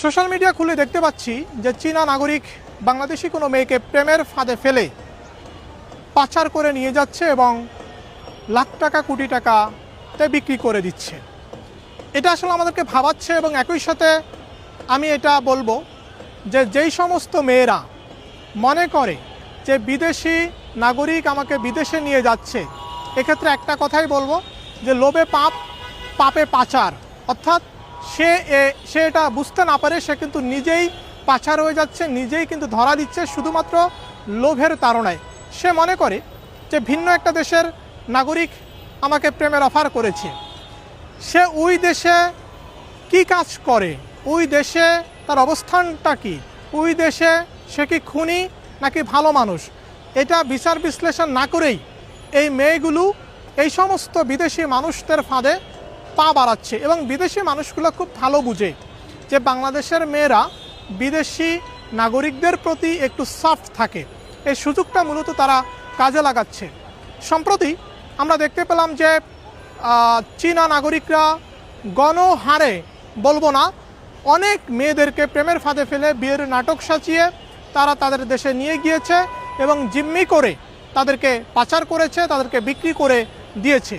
Social media খুলে দেখতে পাচ্ছি যে চীনা নাগরিক বাংলাদেশি কোনো মেয়েকে প্রেমের ফাঁদে ফেলে পাচার করে নিয়ে যাচ্ছে এবং লাখ টাকা কোটি টাকাতে বিক্রি করে দিচ্ছে। এটা আসলে আমাদেরকে ভাবাচ্ছে এবং একই সাথে আমি এটা বলবো যে যেই সমস্ত মেয়েরা মনে করে যে বিদেশি নাগরিক আমাকে বিদেশে নিয়ে যাচ্ছে, এক্ষেত্রে একটা কথাই বলবো যে লোভে পাপ, পাপে পাচার। অর্থাৎ সে এটা বুঝতে না পারে সে কিন্তু নিজেই পাচার হয়ে যাচ্ছে, নিজেই কিন্তু ধরা দিচ্ছে শুধুমাত্র লোভের তাড়নায়। সে মনে করে যে ভিন্ন একটা দেশের নাগরিক আমাকে প্রেমের অফার করেছে, সে ওই দেশে কি কাজ করে, ওই দেশে তার অবস্থানটা কি, ওই দেশে সে কি খুনি নাকি ভালো মানুষ, এটা বিচার বিশ্লেষণ না করেই এই মেয়েগুলো এই সমস্ত বিদেশি মানুষদের ফাঁদে পা বাড়াচ্ছে। এবং বিদেশি মানুষগুলো খুব ভালো বুঝে যে বাংলাদেশের মেয়েরা বিদেশি নাগরিকদের প্রতি একটু সফট থাকে, এই সুযোগটা মূলত তারা কাজে লাগাচ্ছে। সম্প্রতি আমরা দেখতে পেলাম যে চীনা নাগরিকরা গণহারে বলবো না, অনেক মেয়েদেরকে প্রেমের ফাঁদে ফেলে বিয়ের নাটক সাজিয়ে তারা তাদের দেশে নিয়ে গিয়েছে এবং জিম্মি করে তাদেরকে পাচার করেছে, তাদেরকে বিক্রি করে দিয়েছে।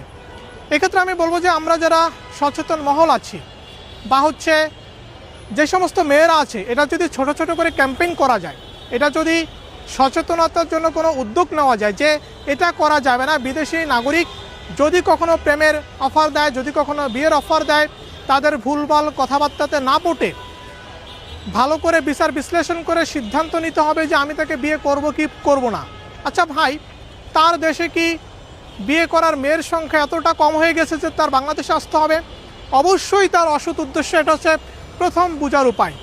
এক্ষেত্রে আমি বলবো যে আমরা যারা সচেতন মহল আছি বা যে সমস্ত মেয়েরা আছে, এটা যদি ছোট ছোট করে ক্যাম্পেইন করা যায়, এটা যদি সচেতনতার জন্য কোনো উদ্যোগ নেওয়া যায় যে এটা করা যাবে না, বিদেশি নাগরিক যদি কখনো প্রেমের অফার দেয়, যদি কখনো বিয়ের অফার দেয়, তাদের ভুলভাল কথাবার্তাতে না পড়ে ভালো করে বিচার বিশ্লেষণ করে সিদ্ধান্ত নিতে হবে যে আমি তাকে বিয়ে করব কি করব না। আচ্ছা ভাই, তার দেশে কি বিয়ে করার মেয়ের সংখ্যা এতটা কম হয়ে গেছে যে তার বাংলাদেশে আসতে হবে? অবশ্যই তার অসৎ উদ্দেশ্য, এটা হচ্ছে প্রথম বোঝার উপায়।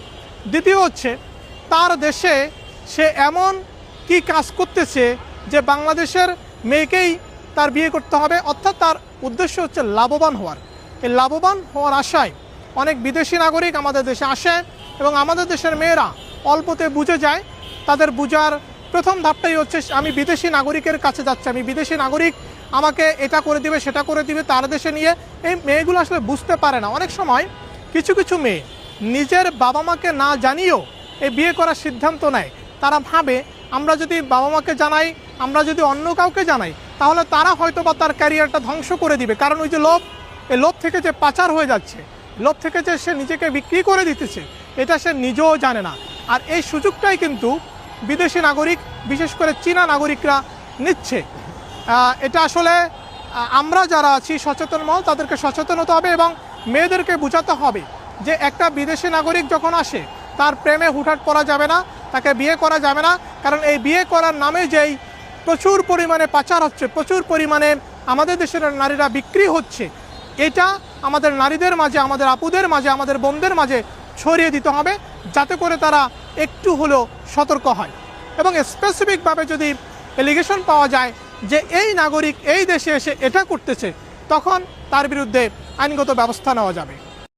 দ্বিতীয় হচ্ছে তার দেশে সে এমন কি কাজ করতেছে যে বাংলাদেশের মেয়েকেই তার বিয়ে করতে হবে, অর্থাৎ তার উদ্দেশ্য হচ্ছে লাভবান হওয়ার। এই লাভবান হওয়ার আশায় অনেক বিদেশি নাগরিক আমাদের দেশে আসে এবং আমাদের দেশের মেয়েরা অল্পতে বুঝে যায়। তাদের বুঝার প্রথম ধাপটাই হচ্ছে আমি বিদেশি নাগরিকের কাছে যাচ্ছি, আমি বিদেশি নাগরিক আমাকে এটা করে দিবে সেটা করে দিবে, তার দেশে নিয়ে। এই মেয়েগুলো আসলে বুঝতে পারে না। অনেক সময় কিছু কিছু মেয়ে নিজের বাবা মাকে না জানিয়েও এই বিয়ে করার সিদ্ধান্ত নেয়। তারা ভাবে আমরা যদি বাবা মাকে জানাই, আমরা যদি অন্য কাউকে জানাই, তাহলে তারা হয়তো বা তার ক্যারিয়ারটা ধ্বংস করে দিবে। কারণ ওই যে লোভ, এই লোভ থেকে যে পাচার হয়ে যাচ্ছে, লোভ থেকে যে সে নিজেকে বিক্রি করে দিতেছে, এটা সে নিজেও জানে না। আর এই সুযোগটাই কিন্তু বিদেশি নাগরিক, বিশেষ করে চীনা নাগরিকরা নিচ্ছে। এটা আসলে আমরা যারা আছি সচেতন মহল, তাদেরকে সচেতন হতে হবে এবং মেয়েদেরকে বোঝাতে হবে যে একটা বিদেশি নাগরিক যখন আসে তার প্রেমে হুটহাট পড়া যাবে না, তাকে বিয়ে করা যাবে না। কারণ এই বিয়ে করার নামে যেই প্রচুর পরিমাণে পাচার হচ্ছে, প্রচুর পরিমাণে আমাদের দেশের নারীরা বিক্রি হচ্ছে, এটা আমাদের নারীদের মাঝে, আমাদের আপুদের মাঝে, আমাদের বোনদের মাঝে ছড়িয়ে দিতে হবে, যাতে করে তারা একটু হলেও সতর্ক হয়। এবং স্পেসিফিকভাবে যদি এলিগেশন পাওয়া যায় যে এই নাগরিক এই দেশে এসে এটা করতেছে, তখন তার বিরুদ্ধে আইনগত ব্যবস্থা নেওয়া যাবে।